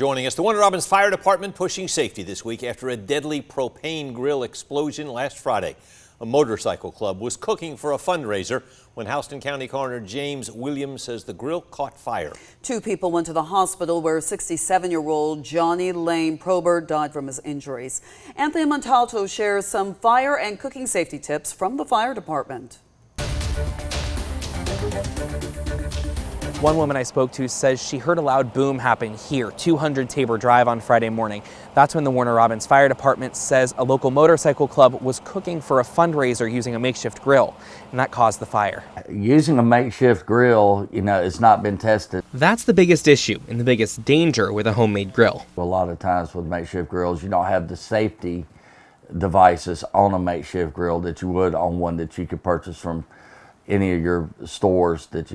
Joining us, the Warner Robins Fire Department pushing safety this week after a deadly propane grill explosion last Friday. A motorcycle club was cooking for a fundraiser when Houston County Coroner James Williams says the grill caught fire. 2 people went to the hospital where 67-year-old Johnny Lane Probert died from his injuries. Anthony Montalto shares some fire and cooking safety tips from the fire department. One woman I spoke to says she heard a loud boom happen here, 200 Tabor Drive on Friday morning. That's when the Warner Robins Fire Department says a local motorcycle club was cooking for a fundraiser using a makeshift grill, and that caused the fire. Using a makeshift grill, it's not been tested. That's the biggest issue and the biggest danger with a homemade grill. A lot of times with makeshift grills, you don't have the safety devices on a makeshift grill that you would on one that you could purchase from any of your stores that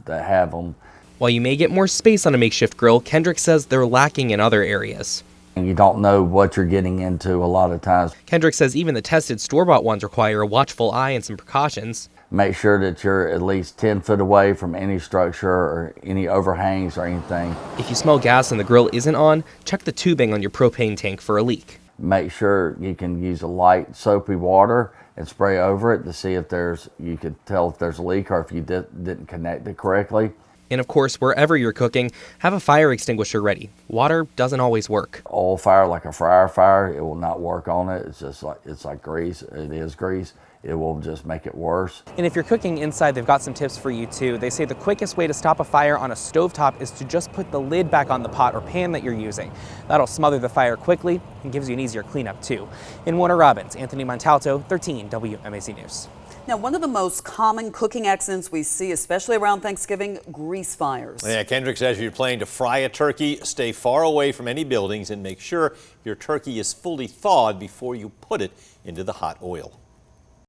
have them. While you may get more space on a makeshift grill, Kendrick says they're lacking in other areas. And you don't know what you're getting into a lot of times. Kendrick says even the tested store-bought ones require a watchful eye and some precautions. Make sure that you're at least 10 foot away from any structure or any overhangs or anything. If you smell gas and the grill isn't on, check the tubing on your propane tank for a leak. Make sure you can use a light soapy water and spray over it to see if you could tell if there's a leak or if you didn't connect it correctly. And of course, wherever you're cooking, have a fire extinguisher ready. Water doesn't always work. Oil fire, like a fryer fire, it will not work on it. It's like grease. It is grease. It will just make it worse. And if you're cooking inside, they've got some tips for you too. They say the quickest way to stop a fire on a stovetop is to just put the lid back on the pot or pan that you're using. That'll smother the fire quickly and gives you an easier cleanup too. In Warner Robins, Anthony Montalto, 13 WMAC News. Now, one of the most common cooking accidents we see, especially around Thanksgiving, grease fires. Yeah, Kendrick says if you're planning to fry a turkey, stay far away from any buildings and make sure your turkey is fully thawed before you put it into the hot oil.